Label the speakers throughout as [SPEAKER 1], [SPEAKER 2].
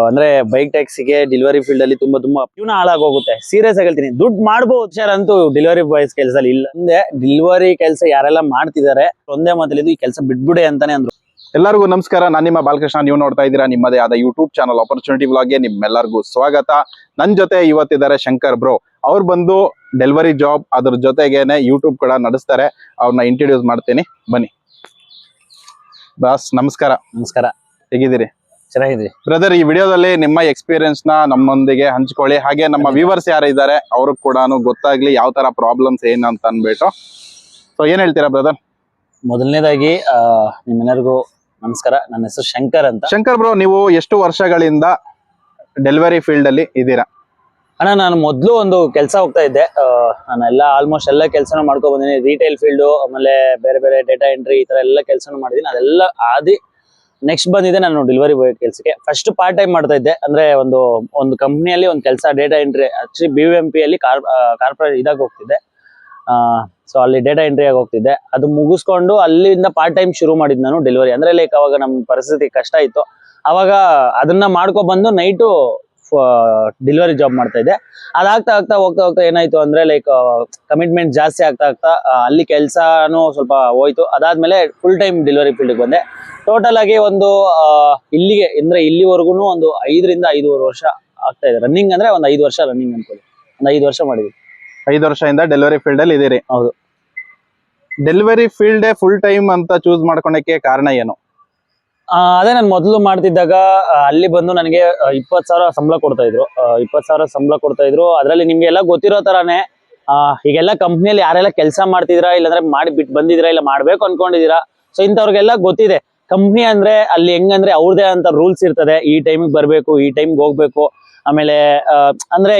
[SPEAKER 1] ಅಂದ್ರೆ bike ಟ್ಯಾಕ್ಸಿಗೆ delivery field ಅಲ್ಲಿ ತುಂಬಾ ಜೀವನ ಹಾಳಾಗೋಗುತ್ತೆ. ಸೀರಿಯಸ್ ಆಗಿ ಹೇಳ್ತೀನಿ, ದುಡ್ಡು ಮಾಡ್ಬೋದು ಸರ್ ಅಂತೂ ಡೆಲಿವರಿ ಬಾಯ್ಸ್ ಕೆಲಸದಲ್ಲಿ ಇಲ್ಲ. ಮುಂದೆ ಡೆಲಿವರಿ ಕೆಲಸ ಯಾರೆಲ್ಲ ಮಾಡ್ತಿದ್ದಾರೆ ಒಂದೇ ಮಾತಲ್ಲಿ ಈ ಕೆಲಸ ಬಿಟ್ಬಿಡೆ ಅಂತಾನೆ ಅಂದ್ರು.
[SPEAKER 2] ಎಲ್ಲರಿಗೂ ನಮಸ್ಕಾರ, ನಾನು ನಿಮ್ಮ ಬಾಲಕೃಷ್ಣ. ನೀವು ನೋಡ್ತಾ ಇದ್ದೀರಾ ನಿಮ್ಮದೇ ಆದ ಯೂಟ್ಯೂಬ್ ಚಾನಲ್ ಆಪರ್ಚುನಿಟಿ ವ್ಲಾಗ್ಗೆ ನಿಮ್ಮೆಲ್ಲರಿಗೂ ಸ್ವಾಗತ. ನನ್ನ ಜೊತೆ ಇವತ್ತಿದ್ದಾರೆ ಶಂಕರ್ ಬ್ರೋ. ಅವ್ರು ಬಂದು ಡೆಲಿವರಿ ಜಾಬ್ ಅದ್ರ ಜೊತೆಗೇನೆ ಯೂಟ್ಯೂಬ್ ಕೂಡ ನಡೆಸ್ತಾರೆ. ಅವ್ರನ್ನ ಇಂಟ್ರೊಡ್ಯೂಸ್ ಮಾಡ್ತೀನಿ, ಬನ್ನಿ. ಬಾಸ್ ನಮಸ್ಕಾರ.
[SPEAKER 1] ನಮಸ್ಕಾರ,
[SPEAKER 2] ಹೇಗಿದ್ದೀರಿ?
[SPEAKER 1] ಚೆನ್ನಾಗಿದ್ರಿ
[SPEAKER 2] ಬ್ರದರ್. ಈ ವಿಡಿಯೋದಲ್ಲಿ ನಿಮ್ಮ ಎಕ್ಸ್ಪೀರಿಯನ್ಸ್ ನ ನಮ್ಮೊಂದಿಗೆ ಹಂಚ್ಕೊಳ್ಳಿ, ಹಾಗೆ ನಮ್ಮ ವ್ಯೂವರ್ಸ್ ಯಾರು ಇದ್ದಾರೆ ಅವ್ರಿಗೆ ಕೂಡ ಗೊತ್ತಾಗ್ಲಿ ಯಾವ ತರ ಪ್ರಾಬ್ಲಮ್ಸ್ ಏನು ಅಂತ ಅನ್ಬಿಟ್ಟು. ಸೊ ಏನ್ ಹೇಳ್ತೀರಾ ಬ್ರದರ್?
[SPEAKER 1] ಮೊದಲನೇದಾಗಿ ನಿಮ್ಮೆಲ್ಲರಿಗೂ ನಮಸ್ಕಾರ. ನನ್ನ ಹೆಸರು ಶಂಕರ್ ಅಂತ.
[SPEAKER 2] ಶಂಕರ್ ಬ್ರೋ, ನೀವು ಎಷ್ಟು ವರ್ಷಗಳಿಂದ ಡೆಲಿವರಿ ಫೀಲ್ಡ್ ಅಲ್ಲಿ ಇದ್ದೀರಾ?
[SPEAKER 1] ಅಣ್ಣ, ನಾನು ಮೊದಲು ಒಂದು ಕೆಲಸ ಹೋಗ್ತಾ ಇದ್ದೆ. ನಾನು ಆಲ್ಮೋಸ್ಟ್ ಎಲ್ಲ ಕೆಲಸನೂ ಮಾಡ್ಕೊ ಬಂದಿನಿ. ರಿಟೇಲ್ ಫೀಲ್ಡ್, ಆಮೇಲೆ ಬೇರೆ ಬೇರೆ ಡೇಟಾ ಎಂಟ್ರಿ, ಈ ತರ ಎಲ್ಲ ಕೆಲಸನೂ ಮಾಡಿದೀನಿ. ಅದೆಲ್ಲ ಆದಿ ನೆಕ್ಸ್ಟ್ ಬಂದಿದೆ ನಾನು ಡೆಲಿವರಿ ಬಾಯ್ ಕೆಲಸಕ್ಕೆ. ಫಸ್ಟ್ ಪಾರ್ಟ್ ಟೈಮ್ ಮಾಡ್ತಾ ಇದ್ದೆ. ಅಂದ್ರೆ ಒಂದು ಕಂಪ್ನಿಯಲ್ಲಿ ಒಂದು ಕೆಲಸ ಡೇಟಾ ಎಂಟ್ರಿ, ಆಕ್ಚುಲಿ BUMP ಅಲ್ಲಿ ಕಾರ್ಪೊರೇಟ್ ಇದಾಗ ಹೋಗ್ತಿದ್ದೆ. ಸೊ ಅಲ್ಲಿ ಡೇಟಾ ಎಂಟ್ರಿ ಆಗಿ ಹೋಗ್ತಿದ್ದೆ. ಅದು ಮುಗಿಸ್ಕೊಂಡು ಅಲ್ಲಿಂದ ಪಾರ್ಟ್ ಟೈಮ್ ಶುರು ಮಾಡಿದ್ ನಾನು ಡೆಲಿವರಿ. ಅಂದ್ರೆ ಲೈಕ್ ಅವಾಗ ನಮ್ಮ ಪರಿಸ್ಥಿತಿ ಕಷ್ಟ ಇತ್ತು. ಅವಾಗ ಅದನ್ನ ಮಾಡ್ಕೊ ಬಂದು ನೈಟು ಡೆಲಿವರಿ ಜಾಬ್ ಮಾಡ್ತಾ ಇದ್ದೆ. ಅದಾಗ್ತಾ ಹೋಗ್ತಾ ಏನಾಯ್ತು ಅಂದ್ರೆ ಲೈಕ್ ಕಮಿಟ್ಮೆಂಟ್ ಜಾಸ್ತಿ ಆಗ್ತಾ ಅಲ್ಲಿ ಕೆಲಸನೂ ಸ್ವಲ್ಪ ಹೋಯ್ತು. ಅದಾದ್ಮೇಲೆ ಫುಲ್ ಟೈಮ್ ಡೆಲಿವರಿ ಫೀಲ್ಡ್ ಬಂದೆ. ಟೋಟಲ್ ಆಗಿ ಒಂದು ಇಲ್ಲಿಗೆ ಅಂದ್ರೆ ಇಲ್ಲಿವರೆಗೂ ಒಂದು 5 ರಿಂದ 5.5 ವರ್ಷ ಆಗ್ತಾ ಇದೆ. ರನ್ನಿಂಗ್ ಅಂದ್ರೆ ಒಂದು 5 ವರ್ಷ ರನ್ನಿಂಗ್ ಅನ್ಕೊಳ್ಳಿ. ಒಂದು 5 ವರ್ಷ ಮಾಡಿದ್ವಿ. 5
[SPEAKER 2] ವರ್ಷದಿಂದ ಡೆಲಿವರಿ ಫೀಲ್ಡ್ ಅಲ್ಲಿ ಇದೀರಿ?
[SPEAKER 1] ಹೌದು.
[SPEAKER 2] ಡೆಲಿವರಿ ಫೀಲ್ಡ್ ಫುಲ್ ಟೈಮ್ ಅಂತ ಚೂಸ್ ಮಾಡ್ಕೊಳಕ್ಕೆ ಕಾರಣ ಏನು?
[SPEAKER 1] ಅದೇ ನಾನು ಮೊದಲು ಮಾಡ್ತಿದ್ದಾಗ ಅಲ್ಲಿ ಬಂದು ನನಗೆ 20,000 ಸಂಬಳ ಕೊಡ್ತಾ ಇದ್ರು. 20,000 ಸಂಬಳ ಕೊಡ್ತಾ ಇದ್ರು. ಅದ್ರಲ್ಲಿ ನಿಮ್ಗೆ ಎಲ್ಲ ಗೊತ್ತಿರೋ ತರಾನೇ ಈಗೆಲ್ಲ ಕಂಪ್ನಿಯಲ್ಲಿ ಯಾರೆಲ್ಲ ಕೆಲಸ ಮಾಡ್ತಿದ್ರಾ, ಇಲ್ಲಾಂದ್ರೆ ಮಾಡಿ ಬಿಟ್ಟು ಬಂದಿದ್ದೀರಾ, ಇಲ್ಲ ಮಾಡ್ಬೇಕು ಅನ್ಕೊಂಡಿದೀರಾ, ಸೊ ಇಂಥವ್ರಿಗೆಲ್ಲ ಗೊತ್ತಿದೆ. ಕಂಪ್ನಿ ಅಂದ್ರೆ ಅಲ್ಲಿ ಹೆಂಗಂದ್ರೆ ಅವ್ರದೇ ಅಂತ ರೂಲ್ಸ್ ಇರ್ತದೆ. ಈ ಟೈಮಿಗೆ ಬರ್ಬೇಕು, ಈ ಟೈಮ್ಗೆ ಹೋಗ್ಬೇಕು. ಆಮೇಲೆ ಅಂದ್ರೆ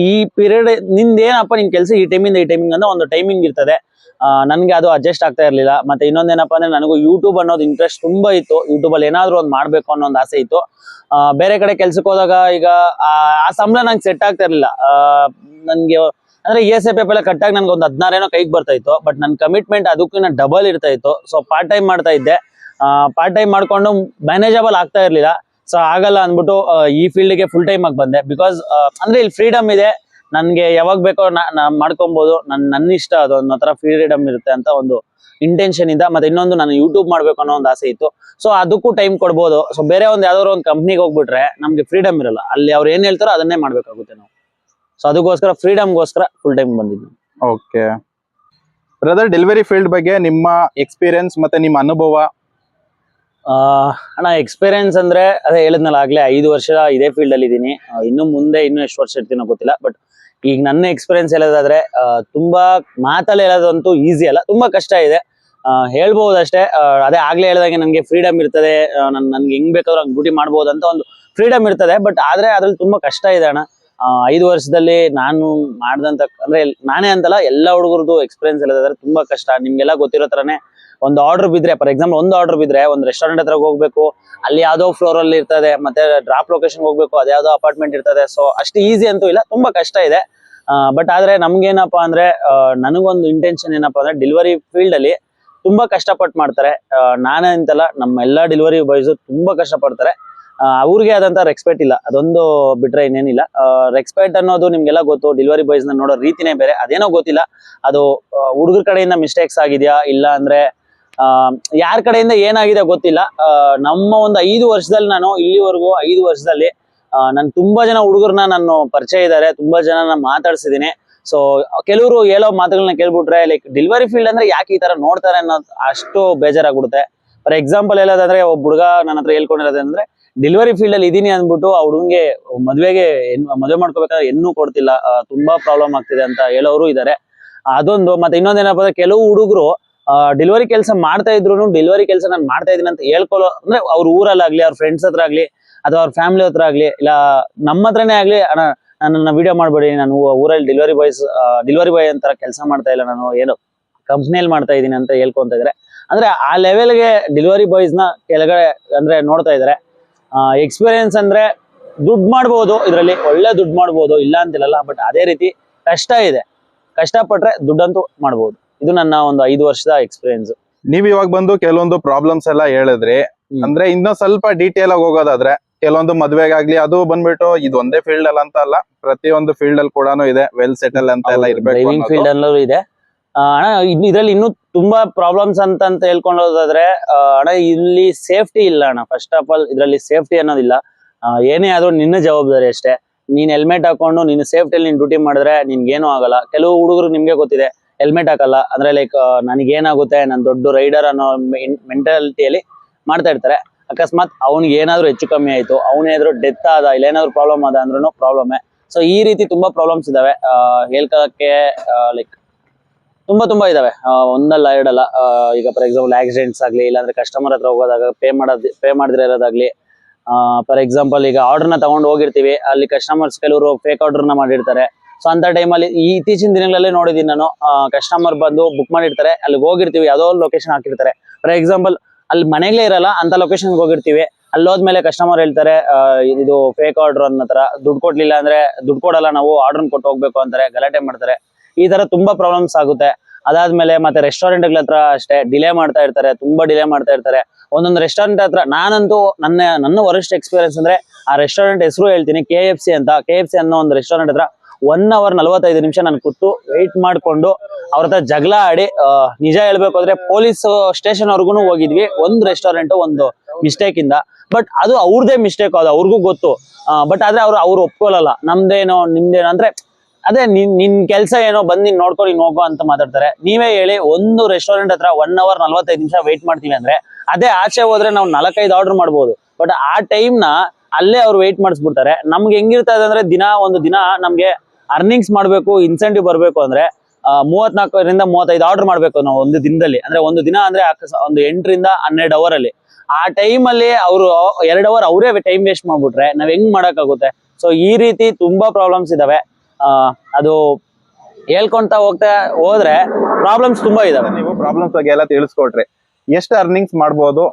[SPEAKER 1] ಈ ಪೀರಿಯಡ್ ನಿಂದೇನಪ್ಪ ನಿನ್ ಕೆಲಸ ಈ ಟೈಮಿಂದ ಈ ಟೈಮಿಂಗ್ ಅಂತ ಒಂದು ಟೈಮಿಂಗ್ ಇರ್ತದೆ. ನನ್ಗೆ ಅದು ಅಡ್ಜಸ್ಟ್ ಆಗ್ತಾ ಇರ್ಲಿಲ್ಲ. ಮತ್ತೆ ಇನ್ನೊಂದೇನಪ್ಪ ಅಂದ್ರೆ ನನಗೂ ಯೂಟ್ಯೂಬ್ ಅನ್ನೋದು ಇಂಟ್ರೆಸ್ಟ್ ತುಂಬಾ ಇತ್ತು. ಯೂಟ್ಯೂಬ್ ಅಲ್ಲಿ ಏನಾದ್ರು ಒಂದು ಮಾಡ್ಬೇಕು ಅನ್ನೋ ಒಂದು ಆಸೆ ಇತ್ತು. ಬೇರೆ ಕಡೆ ಕೆಲ್ಸಕ್ಕೆ ಹೋದಾಗ ಈಗ ಆ ಸಂಬಳ ನಂಗೆ ಸೆಟ್ ಆಗ್ತಾ ಇರ್ಲಿಲ್ಲ. ನನ್ಗೆ ಅಂದ್ರೆ ESI ಎಲ್ಲ ಕಟ್ಟಾಗಿ ನನ್ಗೆ ಒಂದು 16 ಏನೋ ಕೈಗೆ ಬರ್ತಾ ಇತ್ತು. ಬಟ್ ನನ್ ಕಮಿಟ್ಮೆಂಟ್ ಅದಕ್ಕೂ ಡಬಲ್ ಇರ್ತಾ ಇತ್ತು. ಸೊ ಪಾರ್ಟ್ ಟೈಮ್ ಮಾಡ್ತಾ ಇದ್ದೆ. ಪಾರ್ಟ್ ಟೈಮ್ ಮಾಡ್ಕೊಂಡು ಮ್ಯಾನೇಜಬಲ್ ಆಗ್ತಾ ಇರ್ಲಿಲ್ಲ. ಸೊ ಆಗಲ್ಲ ಅಂದ್ಬಿಟ್ಟು ಈ ಫೀಲ್ಡ್ಗೆ ಫುಲ್ ಟೈಮ್ ಆಗಿ ಬಂದೆ. ಬಿಕಾಸ್ ಅಂದ್ರೆ ಇಲ್ಲಿ ಫ್ರೀಡಮ್ ಇದೆ. ನನ್ಗೆ ಯಾವಾಗ ಬೇಕೋ ಮಾಡ್ಕೊಬಹುದು. ನನ್ನ ಇಷ್ಟ, ಅದು ಅನ್ನೋ ತರ ಫ್ರೀಡಮ್ ಇರುತ್ತೆ ಅಂತ ಒಂದು ಇಂಟೆನ್ಷನ್ ಇಂದ. ಮತ್ತೆ ಇನ್ನೊಂದು ನಾನು ಯೂಟ್ಯೂಬ್ ಮಾಡ್ಬೇಕು ಅನ್ನೋ ಒಂದು ಆಸೆ ಇತ್ತು. ಸೊ ಅದಕ್ಕೂ ಟೈಮ್ ಕೊಡ್ಬೋದು. ಸೊ ಬೇರೆ ಯಾವ್ದಾದ್ರು ಒಂದು ಕಂಪ್ನಿಗೆ ಹೋಗ್ಬಿಟ್ರೆ ನಮ್ಗೆ ಫ್ರೀಡಮ್ ಇರಲ್ಲ. ಅಲ್ಲಿ ಅವ್ರು ಏನ್ ಹೇಳ್ತಾರೋ ಅದನ್ನೇ ಮಾಡ್ಬೇಕಾಗುತ್ತೆ ನಾವು. ಸೊ ಅದಕ್ಕೋಸ್ಕರ ಫ್ರೀಡಮ್ಗೋಸ್ಕರ ಫುಲ್ ಟೈಮ್ ಬಂದಿದ್ದು.
[SPEAKER 2] ಓಕೆ ಬ್ರದರ್, ಡೆಲಿವರಿ ಫೀಲ್ಡ್ ಬಗ್ಗೆ ನಿಮ್ಮ ಎಕ್ಸ್ಪೀರಿಯನ್ಸ್ ಮತ್ತೆ ನಿಮ್ಮ ಅನುಭವ?
[SPEAKER 1] ಅಣ್ಣ, ಎಕ್ಸ್ಪೀರಿಯನ್ಸ್ ಅಂದ್ರೆ ಅದೇ ಹೇಳಿದ್ನಲ್ಲ ಆಗ್ಲೇ 5 ವರ್ಷ ಇದೇ ಫೀಲ್ಡ್ ಅಲ್ಲಿ ಇದ್ದೀನಿ. ಇನ್ನು ಮುಂದೆ ಎಷ್ಟು ವರ್ಷ ಇರ್ತೀನೋ ಗೊತ್ತಿಲ್ಲ. ಬಟ್ ಈಗ ನನ್ನ ಎಕ್ಸ್ಪೀರಿಯನ್ಸ್ ಹೇಳೋದಾದ್ರೆ ತುಂಬಾ ಮಾತಲ್ಲಿ ಹೇಳೋದಂತೂ ಈಸಿ ಅಲ್ಲ, ತುಂಬಾ ಕಷ್ಟ ಇದೆ. ಹೇಳ್ಬಹುದು ಅಷ್ಟೇ. ಅದೇ ಆಗ್ಲೇ ಹೇಳ್ದಂಗೆ ನನಗೆ ಫ್ರೀಡಮ್ ಇರ್ತದೆ. ನನ್ಗೆ ಹೆಂಗ್ ಬೇಕಾದ್ರೂ ಹಂಗ್ ಡ್ಯೂಟಿ ಮಾಡ್ಬೋದು ಅಂತ ಒಂದು ಫ್ರೀಡಮ್ ಇರ್ತದೆ. ಬಟ್ ಆದ್ರೆ ಅದ್ರಲ್ಲಿ ತುಂಬಾ ಕಷ್ಟ ಇದೆ ಅಣ್ಣ. 5 ವರ್ಷದಲ್ಲಿ ನಾನು ಮಾಡ್ದಂತ ಅಂದ್ರೆ ನಾನೇ ಅಂತಲ್ಲ, ಎಲ್ಲ ಹುಡುಗರದು ಎಕ್ಸ್ಪೀರಿಯನ್ಸ್ ಹೇಳೋದಾದ್ರೆ ತುಂಬಾ ಕಷ್ಟ. ನಿಮ್ಗೆಲ್ಲ ಗೊತ್ತಿರೋ ತರನೇ ಒಂದು ಆರ್ಡರ್ ಬಿದ್ರೆ, ಫಾರ್ ಎಕ್ಸಾಂಪಲ್ ಒಂದು ಆರ್ಡರ್ ಬಿದ್ರೆ ಒಂದು ರೆಸ್ಟೋರೆಂಟ್ ಹತ್ರ ಹೋಗ್ಬೇಕು, ಅಲ್ಲಿ ಯಾವ್ದೋ ಫ್ಲೋರ್ ಅಲ್ಲಿ ಇರ್ತದೆ. ಮತ್ತೆ ಡ್ರಾಪ್ ಲೊಕೇಶನ್ ಹೋಗ್ಬೇಕು, ಅದ್ಯಾವ್ದೋ ಅಪಾರ್ಟ್ಮೆಂಟ್ ಇರ್ತದೆ. ಸೊ ಅಷ್ಟು ಈಸಿ ಅಂತೂ ಇಲ್ಲ, ತುಂಬಾ ಕಷ್ಟ ಇದೆ. ಬಟ್ ಆದ್ರೆ ನಮ್ಗೇನಪ್ಪಾ ಅಂದ್ರೆ ನನಗೊಂದು ಇಂಟೆನ್ಷನ್ ಏನಪ್ಪಾ ಅಂದ್ರೆ ಡೆಲಿವರಿ ಫೀಲ್ಡ್ ಅಲ್ಲಿ ತುಂಬಾ ಕಷ್ಟಪಟ್ಟು ಮಾಡ್ತಾರೆ. ನಾನೇ ಅಂತಲ್ಲ, ನಮ್ಮ ಎಲ್ಲಾ ಡೆಲಿವರಿ ಬಾಯ್ಸ್ ತುಂಬಾ ಕಷ್ಟಪಡ್ತಾರೆ. ಅವ್ರಿಗೆ ಆದಂತ ರೆಸ್ಪೆಕ್ಟ್ ಇಲ್ಲ, ಅದೊಂದು ಬಿಟ್ರೆ ಇನ್ನೇನಿಲ್ಲ. ರೆಸ್ಪೆಕ್ಟ್ ಅನ್ನೋದು ನಿಮ್ಗೆಲ್ಲ ಗೊತ್ತು. ಡೆಲಿವರಿ ಬಾಯ್ಸ್ ನ ನೋಡೋ ರೀತಿನೇ ಬೇರೆ. ಅದೇನೋ ಗೊತ್ತಿಲ್ಲ, ಅದು ಹುಡುಗರ ಕಡೆಯಿಂದ ಮಿಸ್ಟೇಕ್ಸ್ ಆಗಿದ್ಯಾ, ಇಲ್ಲ ಅಂದ್ರೆ ಯಾರ ಕಡೆಯಿಂದ ಏನಾಗಿದೆ ಗೊತ್ತಿಲ್ಲ. ನಮ್ಮ ಒಂದು 5 ವರ್ಷದಲ್ಲಿ ನಾನು ಇಲ್ಲಿವರೆಗೂ 5 ವರ್ಷದಲ್ಲಿ ನಾನು ತುಂಬಾ ಜನ ಹುಡುಗರನ್ನ ನಾನು ಪರಿಚಯ ಇದ್ದಾರೆ. ತುಂಬಾ ಜನ ಮಾತಾಡ್ಸಿದೀನಿ. ಸೊ ಕೆಲವರು ಹೇಳೋ ಮಾತುಗಳನ್ನ ಕೇಳ್ಬಿಟ್ರೆ ಲೈಕ್ ಡೆಲಿವರಿ ಫೀಲ್ಡ್ ಅಂದ್ರೆ ಯಾಕೆ ಈ ತರ ನೋಡ್ತಾರೆ ಅನ್ನೋದು ಅಷ್ಟು ಬೇಜಾರಾಗ್ಬಿಡುತ್ತೆ. ಫಾರ್ ಎಕ್ಸಾಂಪಲ್ ಹೇಳೋದಾದ್ರೆ ಒಬ್ಬ ಹುಡುಗ ನನ್ನ ಹತ್ರ ಹೇಳ್ಕೊಂಡಿರೋದಂದ್ರೆ ಡೆಲಿವರಿ ಫೀಲ್ಡ್ ಅಲ್ಲಿ ಇದೀನಿ ಅಂದ್ಬಿಟ್ಟು ಆ ಹುಡುಗಂಗೆ ಮದುವೆ ಮಾಡ್ಕೋಬೇಕಾದ್ರೆ ಹೆಣ್ಣು ಕೊಡ್ತಿಲ್ಲ, ತುಂಬಾ ಪ್ರಾಬ್ಲಮ್ ಆಗ್ತಿದೆ ಅಂತ ಹೇಳೋರು ಇದ್ದಾರೆ. ಅದೊಂದು. ಮತ್ತೆ ಇನ್ನೊಂದೇನಪ್ಪ ಅಂದ್ರೆ ಕೆಲವು ಹುಡುಗರು ಡೆಲಿವರಿ ಕೆಲಸ ಮಾಡ್ತಾ ಇದ್ರು ಡೆಲಿವರಿ ಕೆಲಸ ನಾನು ಮಾಡ್ತಾ ಇದೀನಿ ಅಂತ ಹೇಳ್ಕೊಳ್ಳೋ ಅಂದ್ರೆ ಅವ್ರ ಊರಲ್ಲಾಗ್ಲಿ, ಅವ್ರ ಫ್ರೆಂಡ್ಸ್ ಹತ್ರ ಆಗ್ಲಿ, ಅಥವಾ ಅವ್ರ ಫ್ಯಾಮಿಲಿ ಹತ್ರ ಆಗ್ಲಿ, ಇಲ್ಲ ನಮ್ಮ ಹತ್ರನೇ ಆಗ್ಲಿ, ಅಣ್ಣ ನನ್ನ ವಿಡಿಯೋ ಮಾಡ್ಬೇಡಿ, ನಾನು ಊರಲ್ಲಿ ಡೆಲಿವರಿ ಬಾಯ್ ಅಂತರ ಕೆಲಸ ಮಾಡ್ತಾ ಇಲ್ಲ, ನಾನು ಏನೋ ಕಂಪ್ನಿಯಲ್ಲಿ ಮಾಡ್ತಾ ಇದೀನಿ ಅಂತ ಹೇಳ್ಕೊಂತ ಇದ್ರೆ, ಅಂದ್ರೆ ಆ ಲೆವೆಲ್ಗೆ ಡೆಲಿವರಿ ಬಾಯ್ಸ್ ನ ಕೆಳಗಡೆ ಅಂದ್ರೆ ನೋಡ್ತಾ ಇದಾರೆ. ಎಕ್ಸ್ಪೀರಿಯನ್ಸ್ ಅಂದ್ರೆ ದುಡ್ಡು ಮಾಡ್ಬೋದು, ಇದರಲ್ಲಿ ಒಳ್ಳೆ ದುಡ್ಡು ಮಾಡ್ಬೋದು, ಇಲ್ಲ ಅಂತಿಲ್ಲ. ಬಟ್ ಅದೇ ರೀತಿ ಕಷ್ಟ ಇದೆ. ಕಷ್ಟಪಟ್ರೆ ದುಡ್ಡಂತೂ ಮಾಡ್ಬೋದು. ಇದು ನನ್ನ ಒಂದು 5 ವರ್ಷದ ಎಕ್ಸ್ಪೀರಿಯನ್ಸ್.
[SPEAKER 2] ನೀವ್ ಇವಾಗ ಬಂದು ಕೆಲವೊಂದು ಪ್ರಾಬ್ಲಮ್ಸ್ ಎಲ್ಲ ಹೇಳಿದ್ರಿ. ಅಂದ್ರೆ ಇನ್ನೂ ಸ್ವಲ್ಪ ಡೀಟೇಲ್ ಆಗಿ ಹೋಗೋದಾದ್ರೆ ಕೆಲವೊಂದು ಮದ್ವೆಗಾಗ್ಲಿ ಅದು ಬಂದ್ಬಿಟ್ಟು ಇದು ಒಂದೇ ಫೀಲ್ಡ್ ಅಲ್ಲಿ ಅಂತ ಅಲ್ಲ, ಪ್ರತಿಯೊಂದು ಫೀಲ್ಡ್ ಅಲ್ಲಿ ಕೂಡ ಇದೆ, ವೆಲ್ ಸೆಟಲ್ ಅಂತ ಎಲ್ಲ ಇರ್ಬೇಕು
[SPEAKER 1] ಡ್ರೈವಿಂಗ್ ಫೀಲ್ಡ್ ಅಲ್ಲೂ ಇದೆ. ಅಣ್ಣ ಇದ್ರಲ್ಲಿ ಇನ್ನೂ ತುಂಬಾ ಪ್ರಾಬ್ಲಮ್ಸ್ ಅಂತ ಹೇಳ್ಕೊಂಡು ಹೋದಾದ್ರೆ ಅಣ್ಣ ಇಲ್ಲಿ ಸೇಫ್ಟಿ ಇಲ್ಲ ಅಣ್ಣ. ಫಸ್ಟ್ ಆಫ್ ಆಲ್ ಇದ್ರಲ್ಲಿ ಸೇಫ್ಟಿ ಅನ್ನೋದಿಲ್ಲ. ಏನೇ ಆದ್ರೂ ನಿನ್ನ ಜವಾಬ್ದಾರಿ ಅಷ್ಟೇ. ನೀನ್ ಹೆಲ್ಮೆಟ್ ಹಾಕೊಂಡು ನೀನು ಸೇಫ್ಟಿಯಲ್ಲಿ ನೀನ್ ಡ್ಯೂಟಿ ಮಾಡಿದ್ರೆ ನಿನ್ಗೇನು ಆಗಲ್ಲ. ಕೆಲವು ಹುಡುಗರು ನಿಮ್ಗೆ ಗೊತ್ತಿದೆ ಹೆಲ್ಮೆಟ್ ಹಾಕಲ್ಲ, ಅಂದ್ರೆ ಲೈಕ್ ನನಗೇನಾಗುತ್ತೆ, ನಾನು ದೊಡ್ಡ ರೈಡರ್ ಅನ್ನೋ ಮೆಂಟಾಲಿಟಿಯಲ್ಲಿ ಮಾಡ್ತಾ ಇರ್ತಾರೆ. ಅಕಸ್ಮಾತ್ ಅವ್ನಿಗೆ ಏನಾದ್ರು ಹೆಚ್ಚು ಕಮ್ಮಿ ಆಯ್ತು, ಅವನೇನಾದ್ರು ಡೆತ್ ಆದ, ಇಲ್ಲ ಏನಾದ್ರು ಪ್ರಾಬ್ಲಮ್ ಆದ ಅಂದ್ರೂ ಪ್ರಾಬ್ಲಮ್. ಸೊ ಈ ರೀತಿ ತುಂಬಾ ಪ್ರಾಬ್ಲಮ್ಸ್ ಇದಾವೆ. ಹೇಳ್ಕೊಳಕ್ಕೆ ಲೈಕ್ ತುಂಬಾ ಇದಾವೆ, ಒಂದಲ್ಲ ಎರಡಲ್ಲ. ಈಗ ಫಾರ್ ಎಕ್ಸಾಂಪಲ್ ಆಕ್ಸಿಡೆಂಟ್ಸ್ ಆಗ್ಲಿ, ಇಲ್ಲಾಂದ್ರೆ ಕಸ್ಟಮರ್ ಹತ್ರ ಹೋಗೋದಾಗ ಪೇ ಮಾಡದೇ ಇರೋದಾಗ್ಲಿ. ಫಾರ್ ಎಕ್ಸಾಂಪಲ್ ಈಗ ಆರ್ಡರ್ನ ತಗೊಂಡು ಹೋಗಿರ್ತೀವಿ, ಅಲ್ಲಿ ಕಸ್ಟಮರ್ಸ್ ಕೆಲವರು ಫೇಕ್ ಆರ್ಡರ್ನ ಮಾಡಿರ್ತಾರೆ. ಸೊ ಅಂತ ಟೈಮಲ್ಲಿ ಈ ಇತ್ತೀಚಿನ ದಿನಗಳಲ್ಲಿ ನೋಡಿದೀನಿ ನಾನು, ಕಸ್ಟಮರ್ ಬಂದು ಬುಕ್ ಮಾಡಿರ್ತಾರೆ, ಅಲ್ಲಿಗೆ ಹೋಗಿರ್ತೀವಿ, ಯಾವುದೋ ಒಂದು ಲೊಕೇಶನ್ ಹಾಕಿರ್ತಾರೆ. ಫಾರ್ ಎಕ್ಸಾಂಪಲ್ ಅಲ್ಲಿ ಮನೆಗಳೇ ಇರಲ್ಲ ಅಂತ ಲೊಕೇಶನ್ಗೆ ಹೋಗಿರ್ತೀವಿ. ಅಲ್ಲಿ ಹೋದ್ಮೇಲೆ ಕಸ್ಟಮರ್ ಹೇಳ್ತಾರೆ ಇದು ಫೇಕ್ ಆರ್ಡರ್ ಅನ್ನೋ ತರ, ದುಡ್ಡು ಕೊಡ್ಲಿಲ್ಲ ಅಂದ್ರೆ ದುಡ್ಡು ಕೊಡಲ್ಲ, ನಾವು ಆರ್ಡರ್ ಕೊಟ್ಟು ಹೋಗ್ಬೇಕು ಅಂತಾರೆ, ಗಲಾಟೆ ಮಾಡ್ತಾರೆ. ಈ ತರ ತುಂಬಾ ಪ್ರಾಬ್ಲಮ್ಸ್ ಆಗುತ್ತೆ. ಅದಾದ್ಮೇಲೆ ಮತ್ತೆ ರೆಸ್ಟೋರೆಂಟ್ಗಳ ಹತ್ರ ಅಷ್ಟೇ ಡಿಲೇ ಮಾಡ್ತಾ ಇರ್ತಾರೆ, ತುಂಬಾ ಡಿಲೇ ಮಾಡ್ತಾ ಇರ್ತಾರೆ. ಒಂದೊಂದು ರೆಸ್ಟೋರೆಂಟ್ ಹತ್ರ ನಾನಂತೂ ನನ್ನ ವರಿಷ್ಠ ಎಕ್ಸ್ಪೀರಿಯನ್ಸ್ ಅಂದ್ರೆ, ಆ ರೆಸ್ಟೋರೆಂಟ್ ಹೆಸರು ಹೇಳ್ತೀನಿ, KFC ಅಂತ. KFC ಅನ್ನೋ ಒಂದು ರೆಸ್ಟೋರೆಂಟ್ ಹತ್ರ 1 hour 45 ನಿಮಿಷ ನಾನು ಕೂತು ವೆಯ್ಟ್ ಮಾಡ್ಕೊಂಡು ಅವ್ರ ಹತ್ರ ಜಗಳ ಆಡಿ, ನಿಜ ಹೇಳ್ಬೇಕು ಅಂದ್ರೆ ಪೊಲೀಸ್ ಸ್ಟೇಷನ್ ವರ್ಗುನು ಹೋಗಿದ್ವಿ, ಒಂದು ರೆಸ್ಟೋರೆಂಟ್ ಒಂದು ಮಿಸ್ಟೇಕ್ ಇಂದ. ಬಟ್ ಅದು ಅವ್ರದೇ ಮಿಸ್ಟೇಕ್, ಅದು ಅವ್ರಿಗೂ ಗೊತ್ತು. ಬಟ್ ಆದ್ರೆ ಅವ್ರು ಒಪ್ಕೊಳ್ಳಲ್ಲ, ನಮ್ದೇನೋ ನಿಮ್ದೇನೋ ಅಂದ್ರೆ ಅದೇ ನಿನ್ ಕೆಲ್ಸ ಏನೋ ಬಂದ್ ನೀನ್ ನೋಡ್ಕೊ, ನೀನ್ ಹೋಗೋ ಅಂತ ಮಾತಾಡ್ತಾರೆ. ನೀವೇ ಹೇಳಿ, ಒಂದು ರೆಸ್ಟೋರೆಂಟ್ ಹತ್ರ 1 hour 45 ನಿಮಿಷ ವೇಟ್ ಮಾಡ್ತೀವಿ ಅಂದ್ರೆ, ಅದೇ ಆಚೆ ಹೋದ್ರೆ ನಾವು 4-5 ಆರ್ಡರ್ ಮಾಡ್ಬೋದು. ಬಟ್ ಆ ಟೈಮ್ ನ ಅಲ್ಲೇ ಅವ್ರು ವೇಟ್ ಮಾಡಿಸ್ಬಿಡ್ತಾರೆ. ನಮ್ಗೆ ಹೆಂಗಿರ್ತದೆ ಅಂದ್ರೆ, ಒಂದು ದಿನ ನಮ್ಗೆ ಅರ್ನಿಂಗ್ಸ್ ಮಾಡ್ಬೇಕು, ಇನ್ಸೆಂಟಿವ್ ಬರ್ಬೇಕು ಅಂದ್ರೆ 34ರಿಂದ 35 ಆರ್ಡರ್ ಮಾಡ್ಬೇಕು ನಾವು ಒಂದು ದಿನದಲ್ಲಿ. ಅಂದ್ರೆ ಒಂದು ದಿನ ಅಂದ್ರೆ ಒಂದು 8 ರಿಂದ 12 hour ಅಲ್ಲಿ. ಆ ಟೈಮ್ ಅಲ್ಲಿ ಅವರು 2 hour ಅವರೇ ಟೈಮ್ ವೇಸ್ಟ್ ಮಾಡ್ಬಿಟ್ರೆ ನಾವ್ ಹೆಂಗ್ ಮಾಡಕ್ಕಾಗುತ್ತೆ? ಸೊ ಈ ರೀತಿ ತುಂಬಾ ಪ್ರಾಬ್ಲಮ್ಸ್ ಇದಾವೆ. ಅದು ಹೇಳ್ಕೊಂತ ಹೋದ್ರೆ ಪ್ರಾಬ್ಲಮ್ಸ್ ತುಂಬಾ ಇದಾವೆ.
[SPEAKER 2] ನೀವು ಪ್ರಾಬ್ಲಮ್ಸ್ ಬಗ್ಗೆ ಎಲ್ಲ ತಿಳಿಸ್ಕೊಟ್ರಿ. ಎಷ್ಟು ಅರ್ನಿಂಗ್ಸ್ ಮಾಡ್ಬೋದು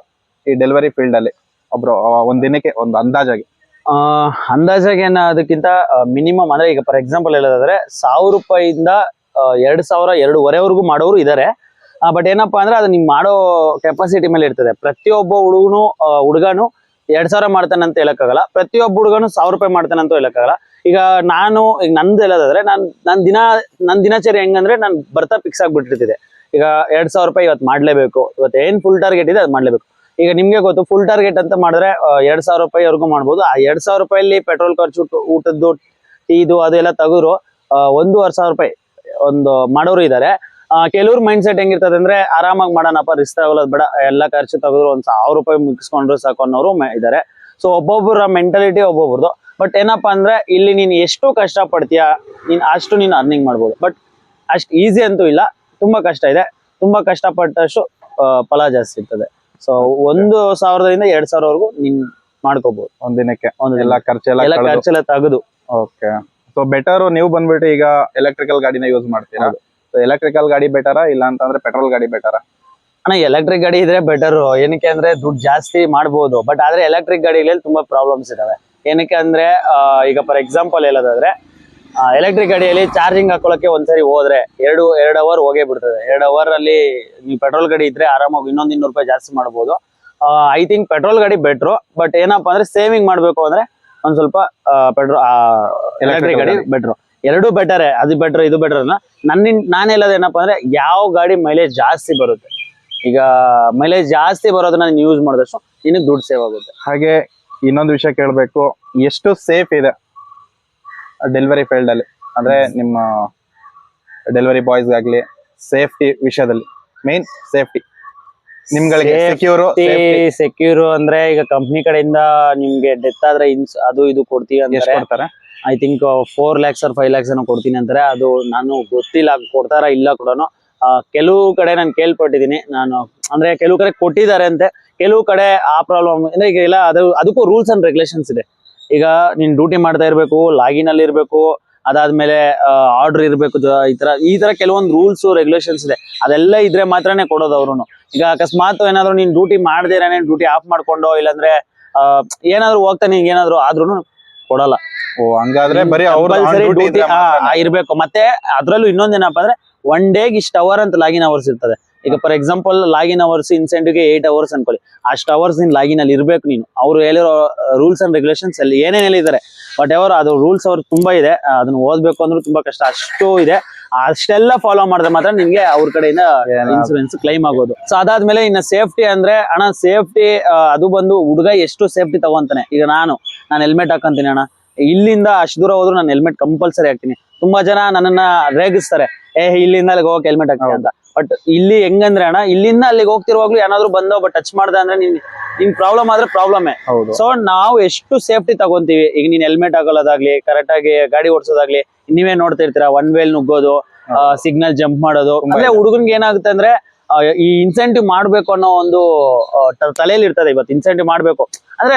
[SPEAKER 2] ಈ ಡೆಲಿವರಿ ಫೀಲ್ಡ್ ಅಲ್ಲಿ ಒಬ್ರು ಒಂದ್ ದಿನಕ್ಕೆ, ಒಂದು ಅಂದಾಜಾಗಿ?
[SPEAKER 1] ಅಂದಾಜಾಗಿ ಅದಕ್ಕಿಂತ ಮಿನಿಮಮ್ ಅಂದ್ರೆ, ಈಗ ಫಾರ್ ಎಕ್ಸಾಂಪಲ್ ಹೇಳೋದಾದ್ರೆ 1000 ರೂಪಾಯಿಂದ 2000, 2,500 ಮಾಡೋರು ಇದಾರೆ. ಬಟ್ ಏನಪ್ಪಾ ಅಂದ್ರೆ, ಅದು ನಿಮ್ ಮಾಡೋ ಕೆಪಾಸಿಟಿ ಮೇಲೆ ಇರ್ತದೆ. ಪ್ರತಿಯೊಬ್ಬ ಹುಡುಗನು 2,000 ಮಾಡ್ತಾನೆ ಅಂತ ಹೇಳಕ್ಕಾಗಲ್ಲ, ಪ್ರತಿಯೊಬ್ಬ ಹುಡುಗನು 1,000 ರೂಪಾಯಿ ಮಾಡ್ತಾನೆ ಅಂತ ಹೇಳಕ್ಕಾಗಲ್ಲ. ಈಗ ನಂದು ಹೇಳೋದಾದ್ರೆ, ನನ್ ದಿನಚರಿ ಹೆಂಗಂದ್ರೆ, ನಾನು ಬರ್ತಾ ಫಿಕ್ಸ್ ಆಗ್ಬಿಟ್ಟಿರ್ತಿದೆ. ಈಗ 2,000 ರೂಪಾಯಿ ಇವತ್ತು ಮಾಡ್ಲೇಬೇಕು, ಇವತ್ತು ಏನ್ ಫುಲ್ ಟಾರ್ಗೆಟ್ ಇದೆ ಅದು ಮಾಡ್ಲೇಬೇಕು. ಈಗ ನಿಮ್ಗೆ ಗೊತ್ತು, ಫುಲ್ ಟಾರ್ಗೆಟ್ ಅಂತ ಮಾಡಿದ್ರೆ 2,000 ರೂಪಾಯಿವರೆಗೂ ಮಾಡ್ಬೋದು. ಆ 2,000 ರೂಪಾಯಲ್ಲಿ ಪೆಟ್ರೋಲ್ ಖರ್ಚು, ಊಟದ್ದು, ಟೀದು ಅದೆಲ್ಲ ತೆಗೆದ್ರು 1,500 ರೂಪಾಯಿ ಒಂದು ಮಾಡೋರು ಇದಾರೆ. ಕೆಲವ್ರ ಮೈಂಡ್ ಸೆಟ್ ಹೆಂಗಿರ್ತದೆ ಅಂದ್ರೆ, ಆರಾಮಾಗಿ ಮಾಡೋಣಪ್ಪ, ರಿಸ್ಕ್ ತಗೊಳ್ಳೋದು ಬೇಡ, ಎಲ್ಲ ಖರ್ಚು ತೆಗೆದ್ರು 1,000 ರೂಪಾಯಿ ಮುಗಿಸ್ಕೊಂಡ್ರು ಸಾಕು ಅನ್ನೋರು ಇದಾರೆ. ಸೊ ಒಬ್ಬೊಬ್ಬರ ಮೆಂಟಾಲಿಟಿ ಒಬ್ಬೊಬ್ರದ್ದು. ಬಟ್ ಏನಪ್ಪಾ ಅಂದ್ರೆ, ಇಲ್ಲಿ ನೀನ್ ಎಷ್ಟು ಕಷ್ಟ ಪಡ್ತೀಯಾ, ಅಷ್ಟು ನೀನು ಅರ್ನಿಂಗ್ ಮಾಡ್ಬೋದು. ಬಟ್ ಅಷ್ಟು ಈಸಿ ಅಂತೂ ಇಲ್ಲ, ತುಂಬಾ ಕಷ್ಟ ಇದೆ. ತುಂಬಾ ಕಷ್ಟಪಟ್ಟಷ್ಟು ಫಲ ಜಾಸ್ತಿ ಇರ್ತದೆ. ಸೊ 1,000ರಿಂದ 2,000ವರೆಗೂ ನೀನ್ ಮಾಡ್ಕೋಬಹುದು ಒಂದ್ ದಿನಕ್ಕೆ.
[SPEAKER 2] ಎಲ್ಲ
[SPEAKER 1] ಖರ್ಚೆಲ್ಲ ತೆಗೆದು.
[SPEAKER 2] ಓಕೆ. ಸೊ ಬೆಟರ್ ನೀವು ಬಂದ್ಬಿಟ್ಟು ಈಗ ಎಲೆಕ್ಟ್ರಿಕಲ್ ಗಾಡಿನ ಯೂಸ್ ಮಾಡ್ತೀರಾ. ಎಲೆಕ್ಟ್ರಿಕಲ್ ಗಾಡಿ ಬೆಟರಾ, ಇಲ್ಲ ಅಂತಂದ್ರೆ ಪೆಟ್ರೋಲ್ ಗಾಡಿ ಬೆಟರಾ?
[SPEAKER 1] ಅಣ್ಣ ಎಲೆಕ್ಟ್ರಿಕ್ ಗಾಡಿ ಇದ್ರೆ ಬೆಟರ್. ಏನಕ್ಕೆ ಅಂದ್ರೆ, ದುಡ್ಡು ಜಾಸ್ತಿ ಮಾಡ್ಬೋದು. ಬಟ್ ಆದ್ರೆ ಎಲೆಕ್ಟ್ರಿಕ್ ಗಾಡಿಗಳಲ್ಲಿ ತುಂಬಾ ಪ್ರಾಬ್ಲಮ್ಸ್ ಇದಾವೆ. ಏನಕ್ಕೆ ಅಂದ್ರೆ, ಈಗ ಫಾರ್ ಎಕ್ಸಾಂಪಲ್ ಹೇಳೋದಾದ್ರೆ, ಎಲೆಕ್ಟ್ರಿಕ್ ಗಾಡಿಯಲ್ಲಿ ಚಾರ್ಜಿಂಗ್ ಹಾಕೊಳ್ಳಕ್ಕೆ ಒಂದ್ಸರಿ ಹೋದ್ರೆ 2 ಅವರ್ ಹೋಗೇ ಬಿಡ್ತದೆ. 2 ಅವರ್ ಅಲ್ಲಿ ನೀವು ಪೆಟ್ರೋಲ್ ಗಾಡಿ ಇದ್ರೆ ಆರಾಮಾಗಿ 200 ರೂಪಾಯಿ ಜಾಸ್ತಿ ಮಾಡ್ಬೋದು. ಐ ಥಿಂಕ್ ಪೆಟ್ರೋಲ್ ಗಾಡಿ ಬೆಟ್ರು. ಬಟ್ ಏನಪ್ಪಾ ಅಂದ್ರೆ, ಸೇವಿಂಗ್ ಮಾಡ್ಬೇಕು ಅಂದ್ರೆ ಒಂದ್ ಸ್ವಲ್ಪ ಎಲೆಕ್ಟ್ರಿಕ್ ಗಾಡಿ ಬೆಟ್ರು. ಎರಡೂ ಬೆಟರ್, ಅದು ಬೆಟರ್ ಇದು ಬೆಟರ್. ನಾನು ಹೇಳೋದೇನಪ್ಪ ಅಂದ್ರೆ, ಯಾವ ಗಾಡಿ ಮೈಲೇಜ್ ಜಾಸ್ತಿ ಬರುತ್ತೆ, ಈಗ ಮೈಲೇಜ್ ಜಾಸ್ತಿ ಬರೋದನ್ನ ನೀನು ಯೂಸ್ ಮಾಡಿದಷ್ಟು ನಿನಗೆ ದುಡ್ಡು ಸೇವ್ ಆಗುತ್ತೆ.
[SPEAKER 2] ಹಾಗೆ ಇನ್ನೊಂದು ವಿಷಯ ಕೇಳಬೇಕು, ಎಷ್ಟು ಸೇಫ್ ಇದೆ ಡೆಲಿವರಿ ಫೀಲ್ಡ್ ಅಲ್ಲಿ? ಅಂದ್ರೆ ನಿಮ್ಮ ಡೆಲಿವರಿ ಬಾಯ್ಸ್ ಆಗ್ಲಿ, ಸೇಫ್ಟಿ ವಿಷಯದಲ್ಲಿ ಮೇನ್ ಸೇಫ್ಟಿ ನಿಮ್ಗಳಿಗೆ
[SPEAKER 1] ಸೆಕ್ಯೂರ್ ಅಂದ್ರೆ, ಈಗ ಕಂಪ್ನಿ ಕಡೆಯಿಂದ ನಿಮ್ಗೆ ಡೆತ್ ಆದ್ರೆ ಅದು ಇದು ಕೊಡ್ತೀವಿ ಅಂತ I think 4 lakhs or 5 lakhs ಏನೋ ಕೊಡ್ತೀನಿ ಅಂತಾರೆ. ಅದು ನಾನು ಗೊತ್ತಿಲ್ಲ ಕೊಡ್ತಾರ ಇಲ್ಲ ಕೂಡ. ಕೆಲವು ಕಡೆ ನಾನು ಕೇಳ್ಪಟ್ಟಿದ್ದೀನಿ. ಅಂದ್ರೆ ಕೆಲವು ಕಡೆ ಕೊಟ್ಟಿದ್ದಾರೆ ಅಂತೆ, ಕೆಲವು ಕಡೆ ಆ ಪ್ರಾಬ್ಲಮ್ ಅಂದ್ರೆ, ಈಗ ಇಲ್ಲ ಅದಕ್ಕೂ ರೂಲ್ಸ್ ಅಂಡ್ ರೆಗ್ಯುಲೇಷನ್ಸ್ ಇದೆ. ಈಗ ನೀನ್ ಡ್ಯೂಟಿ ಮಾಡ್ತಾ ಇರ್ಬೇಕು, ಲಾಗಿನ್ ಅಲ್ಲಿ ಇರ್ಬೇಕು, ಅದಾದ್ಮೇಲೆ ಆರ್ಡರ್ ಇರ್ಬೇಕು, ಈ ತರ ಕೆಲವೊಂದು ರೂಲ್ಸ್ ರೆಗ್ಯುಲೇಷನ್ಸ್ ಇದೆ. ಅದೆಲ್ಲ ಇದ್ರೆ ಮಾತ್ರನೇ ಕೊಡೋದು ಅವ್ರು. ಈಗ ಅಕಸ್ಮಾತ್ ಏನಾದ್ರು ನೀನ್ ಡ್ಯೂಟಿ ಮಾಡ್ದೇನೆ ಡ್ಯೂಟಿ ಆಫ್ ಮಾಡ್ಕೊಂಡು, ಇಲ್ಲಾಂದ್ರೆ ಏನಾದ್ರು ಹೋಗ್ತಾನೆ ಏನಾದ್ರು ಆದ್ರೂ ಕೊಡಲ್ಲ.
[SPEAKER 2] ಹಂಗಾದ್ರೆ ಬರೀ
[SPEAKER 1] ಡ್ಯೂಟಿ ಇರ್ಬೇಕು. ಮತ್ತೆ ಅದ್ರಲ್ಲೂ ಇನ್ನೊಂದೇನಪ್ಪ ಅಂದ್ರೆ, 1 ಡೇಗೆ ಇಷ್ಟು ಅವರ್ ಅಂತ ಲಾಗಿನ್ ಅವರ್ಸ್ ಇರ್ತದೆ. ಈಗ ಫಾರ್ ಎಕ್ಸಾಂಪಲ್ ಲಾಗಿನ್ ಅವರ್ಸ್ ಇನ್ಸೆಂಟಿವ್ಗೆ 8 ಅವರ್ಸ್ ಅನ್ಕೊಳ್ಳಿ, ಅಷ್ಟು ಅವರ್ಸ್ ನೀನ್ ಲಾಗಿನ್ ಅಲ್ಲಿ ಇರ್ಬೇಕು ನೀನು. ಅವ್ರು ಹೇಳಿರೋ ರೂಲ್ಸ್ ಅಂಡ್ ರೆಗ್ಯುಲೇಷನ್ಸ್ ಅಲ್ಲಿ ಏನೇನ್ ಹೇಳಿದ್ದಾರೆ ಬಟ್ ಎವರ್ ಅದು ರೂಲ್ಸ್ ಅವ್ರು ತುಂಬಾ ಇದೆ, ಅದನ್ನ ಓದ್ಬೇಕು ಅಂದ್ರೆ ತುಂಬಾ ಕಷ್ಟ, ಅಷ್ಟು ಇದೆ. ಅಷ್ಟೆಲ್ಲ ಫಾಲೋ ಮಾಡಿದ್ರೆ ಮಾತ್ರ ನಿನ್ಗೆ ಅವ್ರ ಕಡೆಯಿಂದ ಇನ್ಸೂರೆನ್ಸ್ ಕ್ಲೈಮ್ ಆಗೋದು. ಸೊ ಅದಾದ್ಮೇಲೆ ಇನ್ನ ಸೇಫ್ಟಿ ಅಂದ್ರೆ ಅಣ್ಣ ಸೇಫ್ಟಿ ಅದು ಬಂದು ಹುಡುಗ ಎಷ್ಟು ಸೇಫ್ಟಿ ತಗೊಂತಾನೆ. ಈಗ ನಾನು ಹೆಲ್ಮೆಟ್ ಹಾಕಂತೀನಿ ಅಣ್ಣ, ಇಲ್ಲಿಂದ ಅಷ್ಟು ದೂರ ಹೋದ್ರು ನಾನು ಹೆಲ್ಮೆಟ್ ಕಂಪಲ್ಸರಿ ಹಾಕ್ತೀನಿ. ತುಂಬಾ ಜನ ನನ್ನನ್ನ ರೇಗಿಸ್ತಾರೆ, ಇಲ್ಲಿಂದ ಅಲ್ಲಿಗೆ ಹೋಗಕ್ಕೆ ಹೆಲ್ಮೆಟ್ ಹಾಕ್ತೀನಿ ಅಂತ. ಬಟ್ ಇಲ್ಲಿ ಹೆಂಗಂದ್ರೆ ಅಣ್ಣ, ಇಲ್ಲಿಂದ ಅಲ್ಲಿಗೆ ಹೋಗ್ತಿರುವಾಗ್ಲೂ ಏನಾದ್ರು ಬಂದೋ ಬಟ್ ಟಚ್ ಮಾಡ್ದೆ ಅಂದ್ರೆ ನಿನ್ ಪ್ರಾಬ್ಲಮ್ ಆದ್ರೆ ಪ್ರಾಬ್ಲಮೇ. ಸೊ ನಾವು ಎಷ್ಟು ಸೇಫ್ಟಿ ತಗೊಂತೀವಿ, ಈಗ ನೀನ್ ಹೆಲ್ಮೆಟ್ ಹಾಕೊಳ್ಳೋದಾಗ್ಲಿ, ಕರೆಕ್ಟ್ ಆಗಿ ಗಾಡಿ ಓಡಿಸೋದಾಗ್ಲಿ, ನೀವೇ ನೋಡ್ತಾ ಇರ್ತೀರಾ ಒನ್ ವೇಲ್ ನುಗ್ಗೋದು, ಸಿಗ್ನಲ್ ಜಂಪ್ ಮಾಡೋದು. ಅಂದ್ರೆ ಹುಡುಗನ್ಗೆ ಏನಾಗುತ್ತೆ ಅಂದ್ರೆ ಈ ಇನ್ಸೆಂಟಿವ್ ಮಾಡ್ಬೇಕು ಅನ್ನೋ ಒಂದು ತಲೆಯಲ್ಲಿ ಇರ್ತದೆ. ಇವತ್ತು ಇನ್ಸೆಂಟಿವ್ ಮಾಡ್ಬೇಕು ಅಂದ್ರೆ